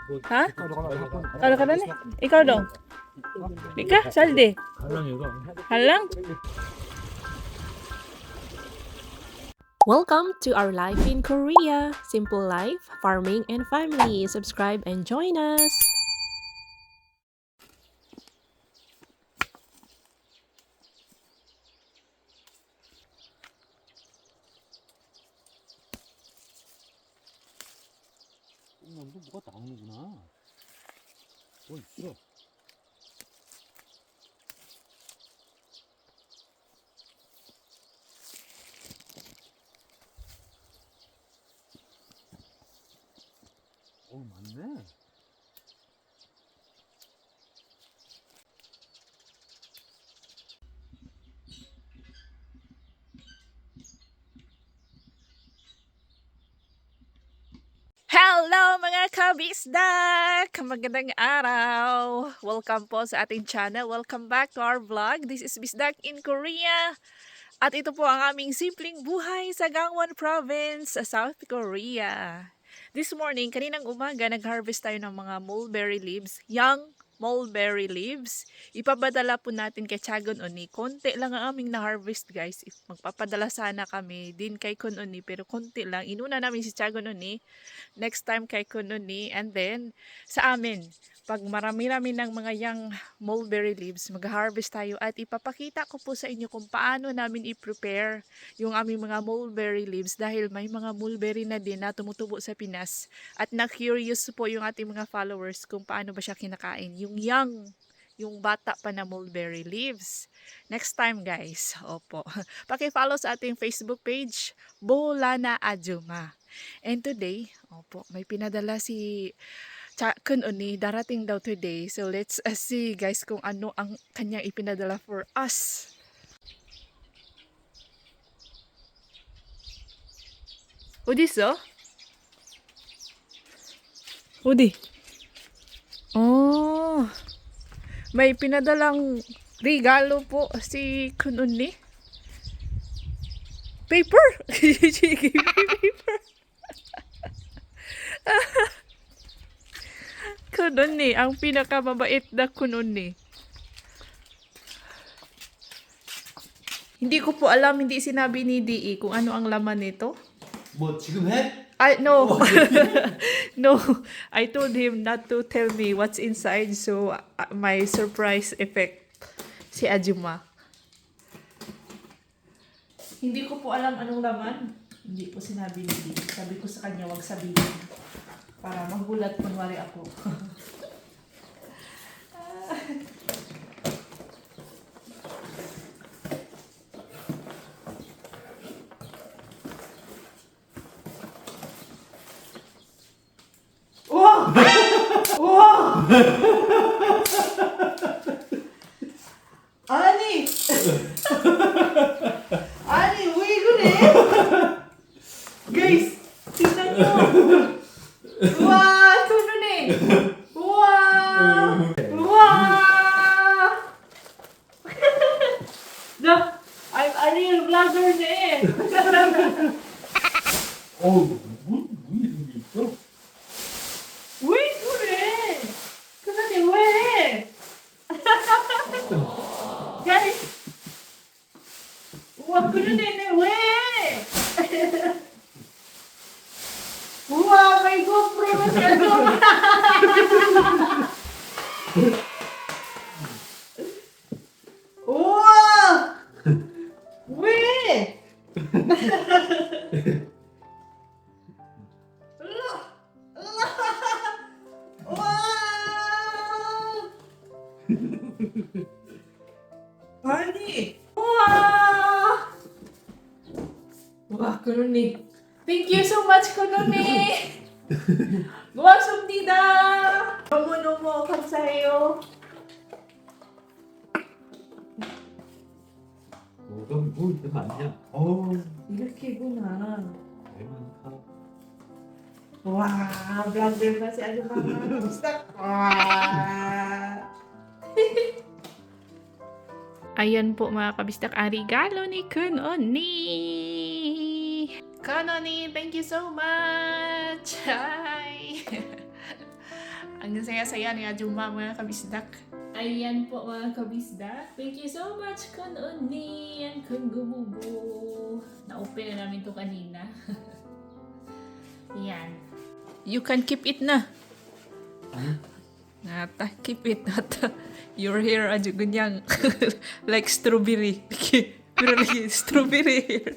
Ha? Kalo ka na ni? Ikaw dong? Ika, saldi. Halang? Welcome to our life in Korea. Simple life, farming, and family. Subscribe and join us. 여기도 뭐가 나오는구나. 뭐 있어? 많네. Hello mga kabisdak! Magandang araw! Welcome po sa ating channel. Welcome back to our vlog. This is Bisdak in Korea. At ito po ang aming simpleng buhay sa Gangwon Province sa South Korea. This morning, kaninang umaga, nag-harvest tayo ng mga mulberry leaves, young mulberry leaves. Ipapadala po natin kay Chagon Oni. Konti lang ang aming na-harvest guys. If magpapadala sana kami din kay Kun Oni, pero konti lang. Inuna namin si Chagon Oni. Next time kay Kun Oni. And then, sa amin, pag marami-rami ng mga young mulberry leaves, mag-harvest tayo at ipapakita ko po sa inyo kung paano namin i-prepare yung aming mga mulberry leaves dahil may mga mulberry na din na tumutubo sa Pinas at na-curious po yung ating mga followers kung paano ba siya kinakain. Yung young, yung bata pa na mulberry leaves. Next time guys, opo. Paki-follow sa ating Facebook page, Bolana Ajuma. And today, opo, may pinadala si Kun Oni, darating daw today. So let's see guys kung ano ang kanyang ipinadala for us. Udi so? Udi. Oh. May pinadalang regalo po si Kun Oni. Paper. Paper. Kun Oni, ang pinakamabait na Kun Oni. Hindi ko po alam, hindi sinabi ni DE kung ano ang laman nito. 뭐 지금 해? No. No. I told him not to tell me what's inside, so my surprise effect si Ajuma. Hindi ko po alam anong laman. Hindi po sinabi ni DE. Sabi ko sa kanya, wag sabihin. Para magulat kunwari ako. Wow! Wow! 아니! 아니, 왜 그래? Guys, tingnan nyo! Wow! Kununi! Wow! Wow! No, I'm a real vlogger na eh! 뭐 이런 게 있어? 왜 그래? 그런데 왜? Guys! 우와, 그런 애는 왜? 우와, may GoPro na siya doon. 우와! 왜? 아니! 우와! 와, 그러니. Thank you so much, 그러니. 고맙습니다. 너무너무 감사해요. 뭐 이거 아니야? 이렇게구나. 왜 많다? 와, vlogger na si Ajuma. Kamusta? Ayan po mga kabistak, ang regalo ni Kun Oni. Kun Oni, thank you so much. Hi. Ang saya-saya ni Ajuma mga kabisdak. Ayan po mga kabisdak. Thank you so much Kun Uni and Kun Gumubu. Na-open na namin to kanina. Yan. You can keep it na. Ano? Nata, keep it. Nata. Your hair aja gunyang. Like strawberry. Pero like strawberry hair.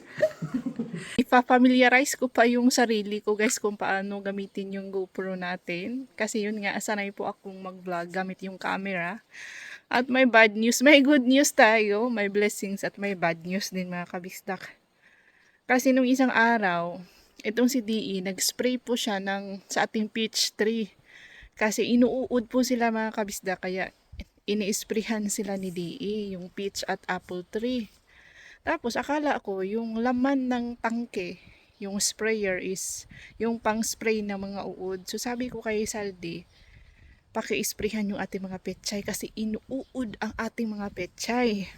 Ipa-familiarize ko pa yung sarili ko guys kung paano gamitin yung GoPro natin. Kasi yun nga, sanay po akong mag-vlog gamit yung camera. At may bad news, may good news tayo. May blessings at may bad news din mga kabisdak. Kasi nung isang araw, itong si DE, nag-spray po siya sa ating peach tree. Kasi inuud po sila mga kabisdak, kaya ini-sprayhan sila ni DE, yung peach at apple tree. Tapos akala ko yung laman ng tangke, yung sprayer is yung pang-spray ng mga uod. So sabi ko kay Saldi, paki-sprayhan yung ating mga petchay kasi inuud ang ating mga petchay.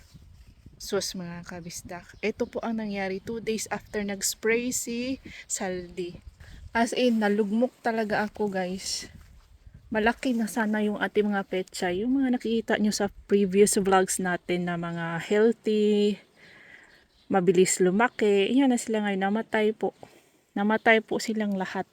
Sus mga kabisdak. Ito po ang nangyari 2 days after nag-spray si Saldi. As in, nalugmok talaga ako guys. Malaki na sana yung ating mga petchay. Yung mga nakikita nyo sa previous vlogs natin na mga healthy, mabilis lumaki. Yan na sila ngayon. Namatay po. Namatay po silang lahat.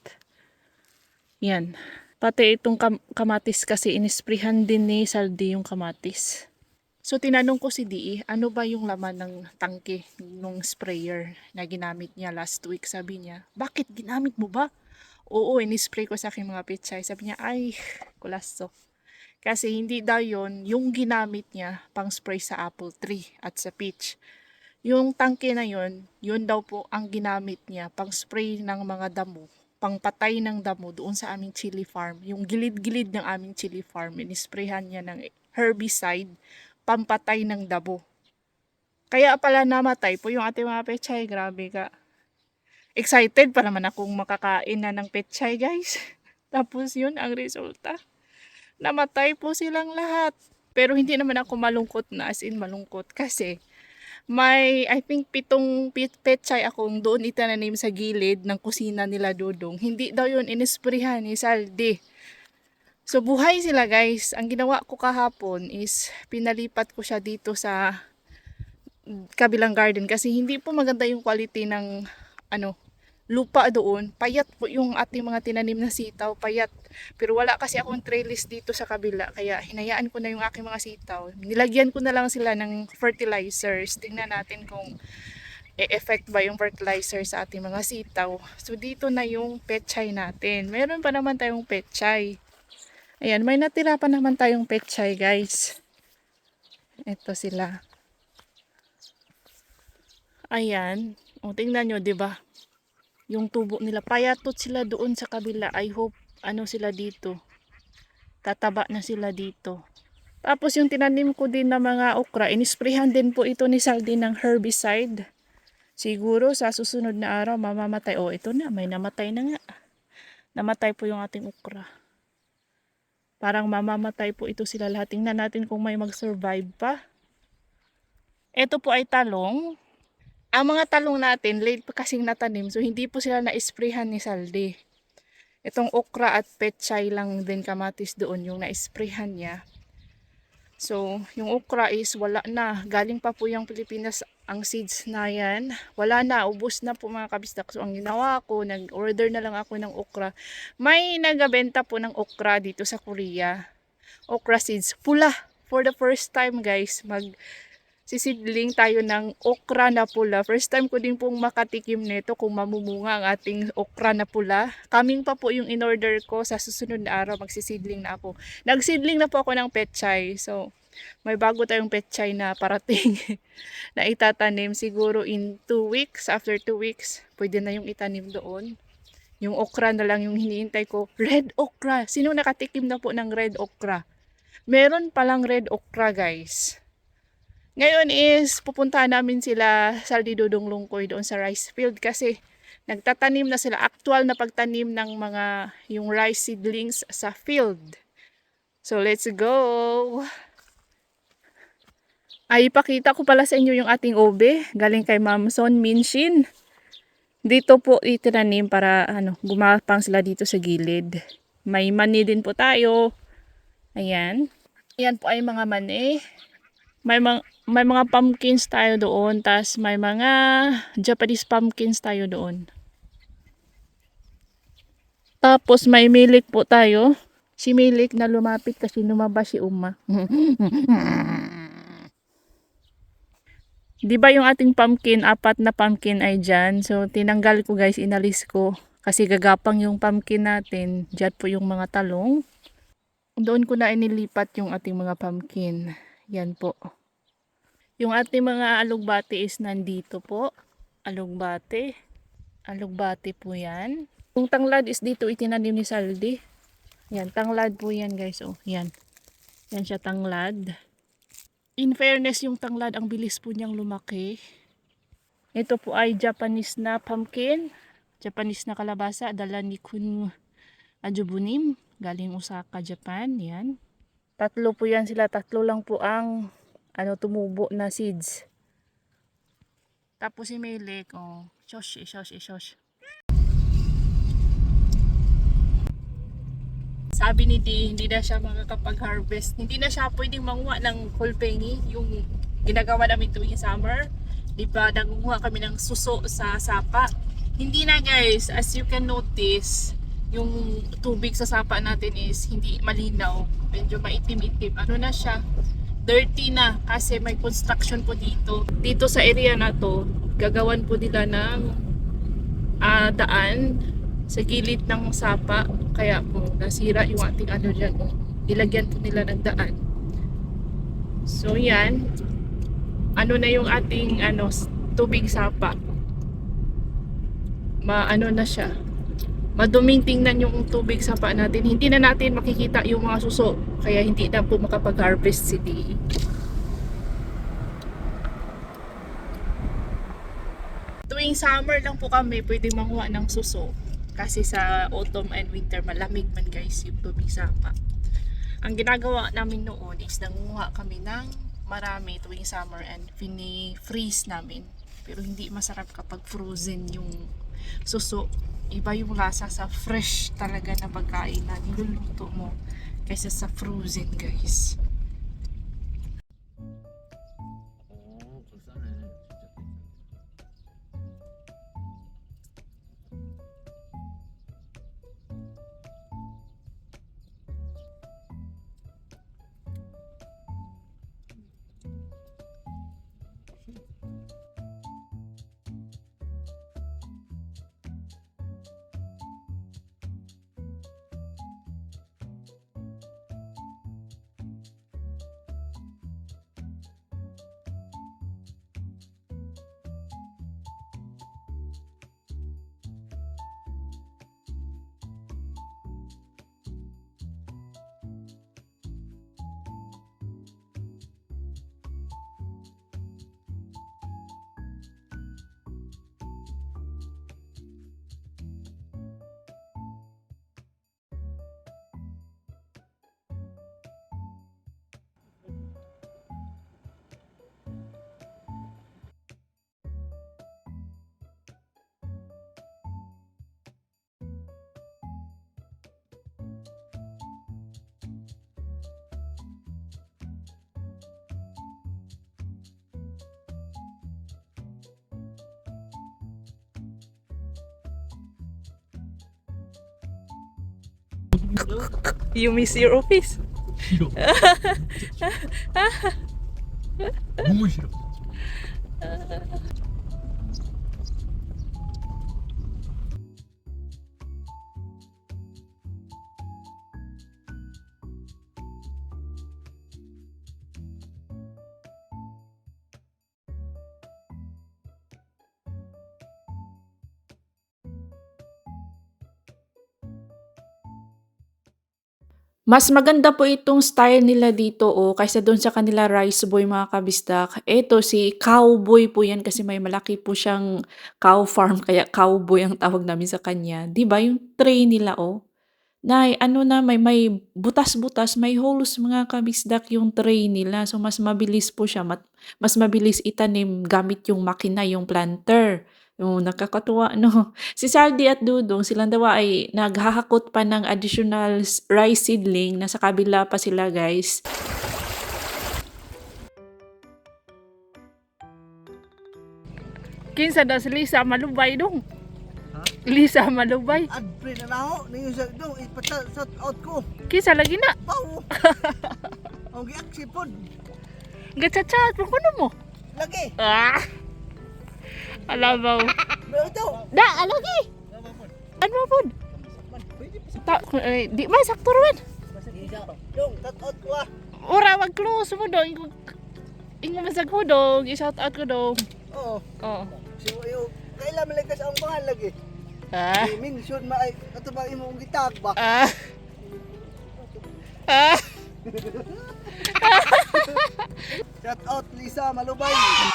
Yan. Pati itong kamatis kasi inisprihan din ni Saldi yung kamatis. So tinanong ko si DE, ano ba yung laman ng tangke nung sprayer na ginamit niya last week? Sabi niya, bakit ginamit mo ba? Oo, inispray ko sa aking mga petchay. Sabi niya, ay, kulaso. Kasi hindi daw yun, yung ginamit niya pang spray sa apple tree at sa peach. Yung tangke na yun daw po ang ginamit niya pang spray ng mga damo, pang patay ng damo doon sa aming chili farm. Yung gilid-gilid ng aming chili farm, inisprayhan niya ng herbicide, pampatay ng damo. Kaya pala namatay po yung ating mga petchay. Grabe ka. Excited pa naman akong makakain na ng petchay guys. Tapos yun ang resulta. Namatay po silang lahat. Pero hindi naman ako malungkot na, as in malungkot kasi may I think 7 petchay akong doon itananim sa gilid ng kusina nila Dudong. Hindi daw yun inisprihan ni Saldi. So buhay sila guys. Ang ginawa ko kahapon is pinalipat ko siya dito sa kabilang garden kasi hindi po maganda yung quality ng lupa doon. Payat po yung ating mga tinanim na sitaw, payat. Pero wala kasi akong trellis dito sa kabila kaya hinayaan ko na yung aking mga sitaw. Nilagyan ko na lang sila ng fertilizers. Tingnan natin kung e-effect ba yung fertilizer sa ating mga sitaw. So dito na yung petchay natin. Meron pa naman tayong petchay. Ayan, may natira pa naman tayong petchay guys. Ito sila. Ayan. O, tingnan nyo, diba? Yung tubo nila. Payatot sila doon sa kabila. I hope, sila dito. Tataba na sila dito. Tapos yung tinanim ko din na mga okra, inisprehan din po ito ni Saldi ng herbicide. Siguro sa susunod na araw, mamamatay. O, ito na. May namatay na nga. Namatay po yung ating okra. Parang mamamatay po ito sila lahat. Tingnan natin kung may mag-survive pa. Ito po ay talong. Ang mga talong natin, late pa kasing natanim. So, hindi po sila na-sprayhan ni Saldi. Itong okra at petchay lang din kamatis doon yung na-sprayhan niya. So, yung okra is wala na. Galing pa po yung Pilipinas ang seeds na yan. Wala na. Ubos na po mga kabisdak. So, ang ginawa ko, nag-order na lang ako ng okra. May nagabenta po ng okra dito sa Korea. Okra seeds. Pula. For the first time guys, sisidling tayo ng okra na pula. First time ko din pong makatikim nito kung mamumunga ang ating okra na pula. Coming pa po yung in-order ko. Sa susunod na araw, magsisidling na ako. Nagsidling na po ako ng petchay. So, may bago tayong petchay na parating na itatanim. Siguro in 2 weeks. After 2 weeks, pwede na yung itanim doon. Yung okra na lang yung hiniintay ko. Red okra. Sino nakatikim na po ng red okra? Meron palang red okra guys. Ngayon is pupuntahan namin sila Saldi Dudong Lungkoy doon sa rice field kasi nagtatanim na sila. Actual na pagtanim ng yung rice seedlings sa field. So let's go! Ay, ipakita ko pala sa inyo yung ating obe. Galing kay Ma'am Son Minshin. Dito po itinanim para gumapang sila dito sa gilid. May mani din po tayo. Ayan. Ayan po ay mga mani. May mga pumpkins tayo doon. Tas may mga Japanese pumpkins tayo doon. Tapos may milik po tayo. Si Milik na lumapit kasi lumabas si Uma. Di ba yung ating pumpkin, 4 na pumpkin ay dyan. So tinanggal ko guys, inalis ko. Kasi gagapang yung pumpkin natin. Diyan po yung mga talong. Doon ko na inilipat yung ating mga pumpkin. Yan po. Yung ating mga alugbate is nandito po. Alugbate. Alugbate po yan. Yung tanglad is dito itinanim ni Saldi. Yan, tanglad po yan guys. Oh, yan. Yan siya tanglad. In fairness, yung tanglad, ang bilis po niyang lumaki. Ito po ay Japanese na pumpkin. Japanese na kalabasa. Dala ni Kun Ajubunim. Galing Osaka, Japan. Yan. 3 po yan sila. 3 lang po ang tumubo na seeds. Tapos si Melek, oh, shosh. Sabi ni Di, hindi na siya makakapag-harvest. Hindi na siya pwedeng manguha ng kulpengi, yung ginagawa namin tuwing summer. Di ba, nangunguha kami ng suso sa sapa. Hindi na guys, as you can notice, yung tubig sa sapa natin is hindi malinaw. Medyo maitim-itim. Ano na siya? Dirty na kasi may construction po dito. Dito sa area na to, gagawan po nila ng daan sa gilid ng sapa. Kaya po nasira yung ating dyan. Nilagyan po nila ng daan. So yan. Ano na yung ating tubig sapa. Na siya. Maduming tingnan yung tubig sapa natin. Hindi na natin makikita yung mga suso. Kaya hindi na po makapag-harvest si Di. Tuwing summer lang po kami pwede manguha ng suso. Kasi sa autumn and winter malamig man guys yung tubig sapa. Ang ginagawa namin noon is nanguha kami ng marami tuwing summer and fini-freeze namin. Pero hindi masarap kapag frozen yung suso. Iba yung lasa sa fresh talaga na pagkain na niluluto mo kaysa sa frozen guys. 불쌍해. You miss your office? 싫어. 너무 싫어. Mas maganda po itong style nila dito kaysa doon sa kanila rice boy mga kabisdak. Ito si cowboy po yan kasi may malaki po siyang cow farm kaya cowboy ang tawag namin sa kanya. 'Di ba yung tray nila na may butas-butas, may holes mga kabisdak yung tray nila. So mas mabilis po siya, mas mabilis itanim gamit yung makina, yung planter. Oh, nakakatuwa, no? Si Saldi at Dudong, silang dalawa ay naghahakot pa ng additional rice seedling. Nasa kabila pa sila, guys. Kinsa daw si Lisa malubay dong. Ha? Lisa malubay. Adpre na ako, ninyo sa dong, ipata out ko. Kinsa lagi na. Pau! Ang giaksipod. Gatsa-chat mo kuno mo. Lagi! Ah. Alabaw. Pero ito! Da, alagi. Ano pud? Di man sakto ron. Dong, tat out ko ah! Ora wag close mo dong. Ingo masag ko dong, i-shout out ko dong. Oo. Oh. So, yung, kailan malakas ang pangal lagi. Ah. Minsun maay, ato ba imong gitak ba? Ah. Ah. Shout out Lisa Malubay!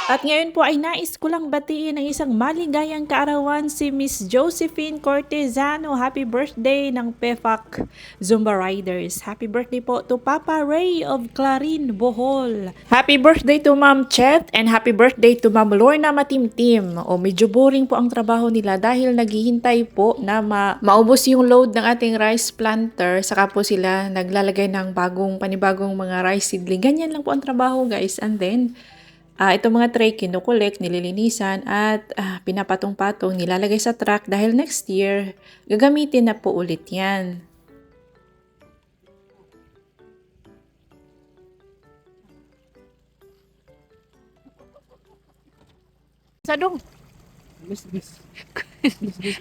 At ngayon po ay nais ko lang batiin ng isang maligayang kaarawan si Miss Josephine Cortezano. Happy birthday ng PEFAC Zumba Riders. Happy birthday po to Papa Ray of Clarin, Bohol. Happy birthday to Ma'am Chet and happy birthday to Ma'am Lorna Matimtim. O medyo boring po ang trabaho nila dahil naghihintay po na maubos yung load ng ating rice planter. Saka po sila naglalagay ng panibagong mga rice seedling. Ganyan lang po ang trabaho, guys. And then, itong mga tray kinukulik, nililinisan at pinapatong-patong, nilalagay sa truck dahil next year, gagamitin na po ulit yan. Sa dong. Miss.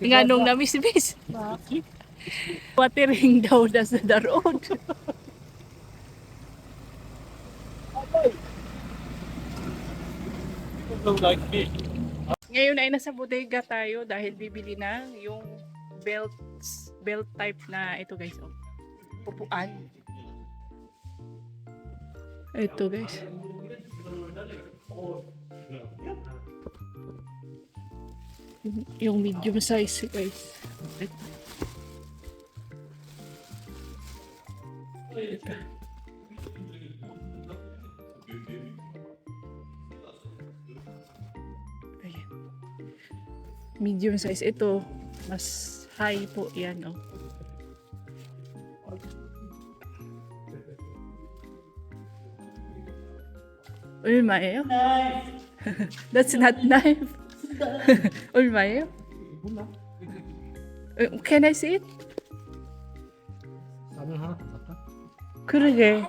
Nganong na miss. Watering daw na sa daroon. Don't like me. Ngayon ay nasa bodega tayo dahil bibili na yung belt type na ito, guys. Oh. Upuan. Ito, guys. Yung medium size, guys. Ito. Ayan. Medium size. Ito, mas high po yan, oh. Uy, Mayo. That's not knife. Uy, Mayo. Can I see it? 라면 하나 더 살까? 그러게.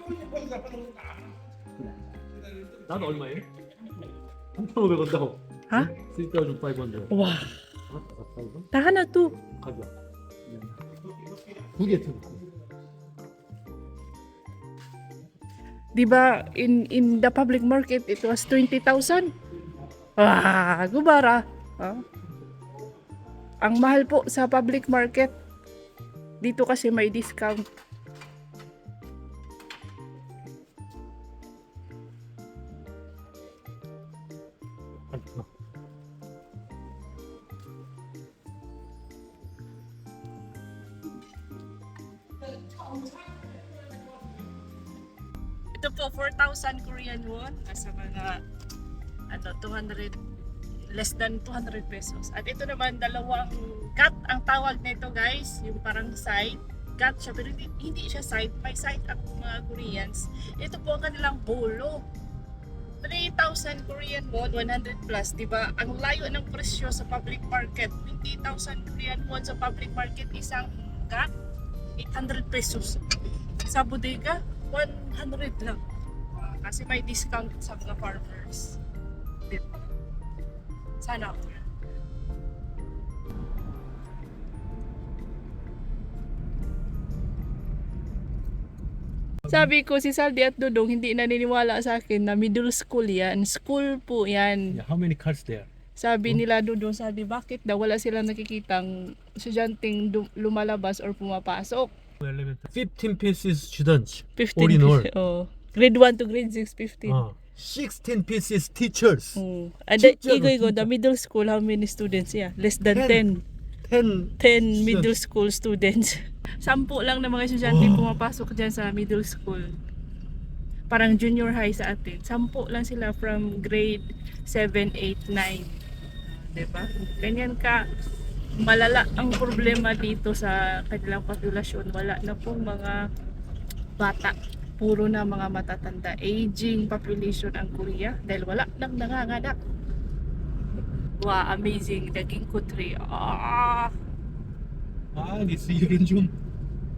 나는 얼마예요? 3,500원다고. 하? 3,500원. 와, 하나 더 살까 이거? 나 하나 또. 가격. 두개 들고. Diba, in the public market, it was 20,000. Ah, gubara. Ah. Ang mahal po sa public market. Dito kasi may discount. Ito po, 4,000 Korean won. Nasa mga 200, less than 200 pesos. At ito naman, dalawang cut ang tawag nito, guys. Yung parang side. Cut siya, pero hindi siya side. May side ang mga Koreans. Ito po ang kanilang bolo. 3,000 Korean won, 100 plus, diba? Ang layo ng presyo sa public market. 20,000 Korean won sa public market, isang cut, 800 pesos. Sa bodega, 100 lang. Kasi may discount sa mga farmers. Diba? Sana ako. Sabi ko, si Saldi at Dudong hindi naniniwala sa akin na middle school yan. School po yan. Yeah, how many cars there? Sabi nila Dudong, sabi bakit daw wala silang nakikitang estudyanteng lumalabas or pumapasok. 15 pieces students. 15 All in all. Oh. Grade 1 to grade 6, 15. 16 pieces teachers. And the, the middle school, how many students? Yeah, less than 10. 10 middle school students. 10 lang na mga estudyante pumapasok dyan sa middle school. Parang junior high sa atin. 10 lang sila from grade 7, 8, 9. 'Diba? Ganyan ka malala ang problema dito sa kanilang populasyon. Wala na pong mga bata. Puro na mga matatanda. Aging population ang Korea dahil wala nang nanganganak. Wow, amazing. Naging country. Ah, 아니 이런 좀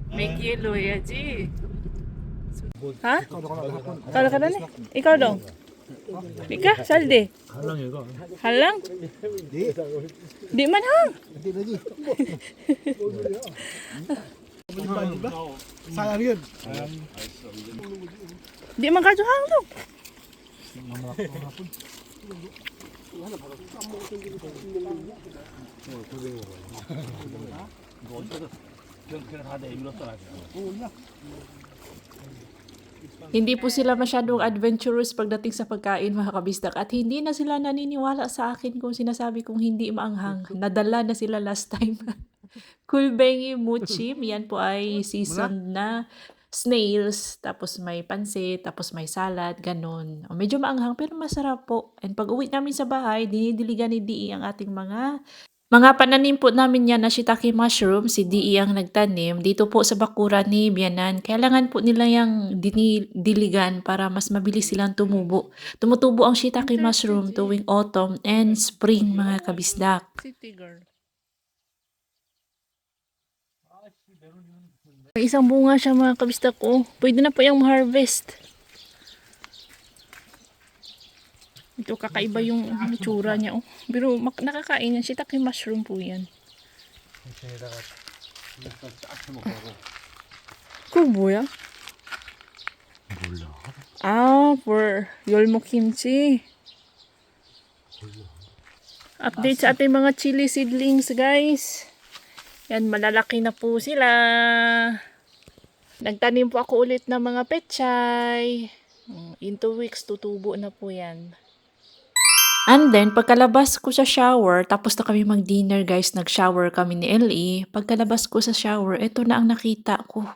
may kilo yaji. Ha? Kala ka na ni? Ikaw dong. Ika, saldi. 가랑 얘가 Halang? Di man hang. Hindi lagi. Sayang yun. Di man kadto hang dong. Hindi po sila masyadong adventurous pagdating sa pagkain mga kabisdak at hindi na sila naniniwala sa akin kung sinasabi kong hindi maanghang. Nadala na sila last time. Kulbengi muchim, yan po ay seasoned na snails, tapos may pansit, tapos may salad, ganun. O, medyo maanghang pero masarap po. And pag uwi namin sa bahay, dinidiligan ni Dii ang ating mga pananim po namin yan na shiitake mushroom, si Dii ang nagtanim. Dito po sa bakuran ni Bianan, kailangan po nila yung dinidiligan para mas mabilis silang tumubo. Tumutubo ang shiitake mushroom tuwing autumn and spring mga kabisdak. City girl. May isang bunga siya mga kabista ko. Pwede na po yung harvest. Ito kakaiba yung tsura niya. Oh. Pero nakakain yan. Shiitake mushroom po yan. Kubo ya? Ah, for yolmo kimchi. Update sa ating mga chili seedlings guys. Yan, malalaki na po sila. Nagtanim po ako ulit ng mga pechay. In 2 weeks, tutubo na po yan. And then, pagkalabas ko sa shower, tapos na kami mag-dinner guys, nag-shower kami ni LE. Pagkalabas ko sa shower, ito na ang nakita ko.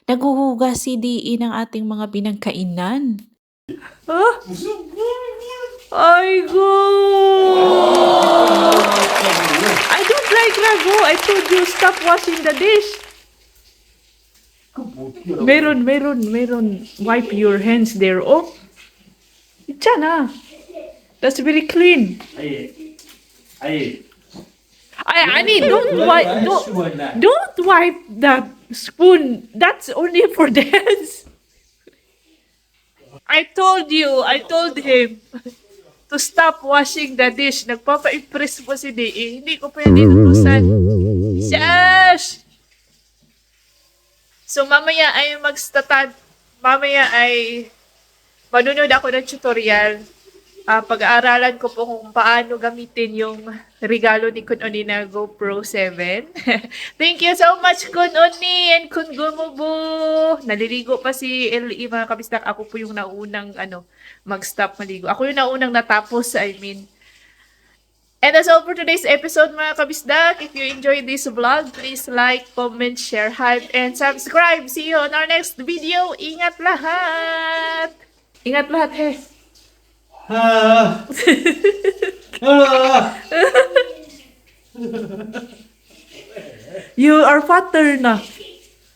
Naghuhugas si DE ng ating mga pinagkainan. Ah! Ay, go! I don't like ragu. I told you, stop washing the dish. Meron. Wipe your hands there. Oh, Ichana. That's very clean. Don't wipe the spoon. That's only for the hands. I told him to stop washing the dish. Nagpapa-impress po si DE. Hindi ko pwede utusan. Shush! So, mamaya ay manunod ako ng tutorial. Pag-aaralan ko po kung paano gamitin yung regalo ni Kun Oni na GoPro 7. Thank you so much, Kun Oni and Kun Gumubu. Naliligo pa si LE mga kabisdak. Ako po yung naunang mag-stop maligo. Ako yung naunang natapos, And that's all for today's episode mga kabisdak. If you enjoyed this vlog, please like, comment, share, hype, and subscribe. See you on our next video. Ingat lahat! Ingat lahat, he. You are fatter na.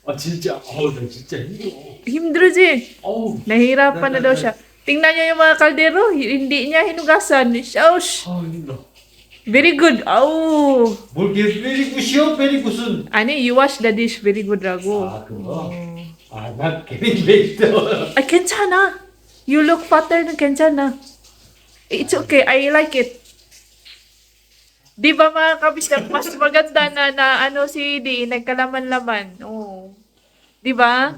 아 진짜 나 진짜 힘들어. Himdruji. 어우 Nahirapan na daw siya. Tingnan niyo yung mga kaldero. Hindi niya hinugasan. Shush. 힘들어. Very good. Oh. 뭘 베리굿이요? 베리굿은 You wash the dish. Very good, Rago. 그거? 나 괜히 베이터. Ay, 괜찮아. You look fatter na 괜찮아. It's okay. I like it. Di ba mga kabisdak, mas maganda na si D, nagkalaman-laman. Oh. Di ba?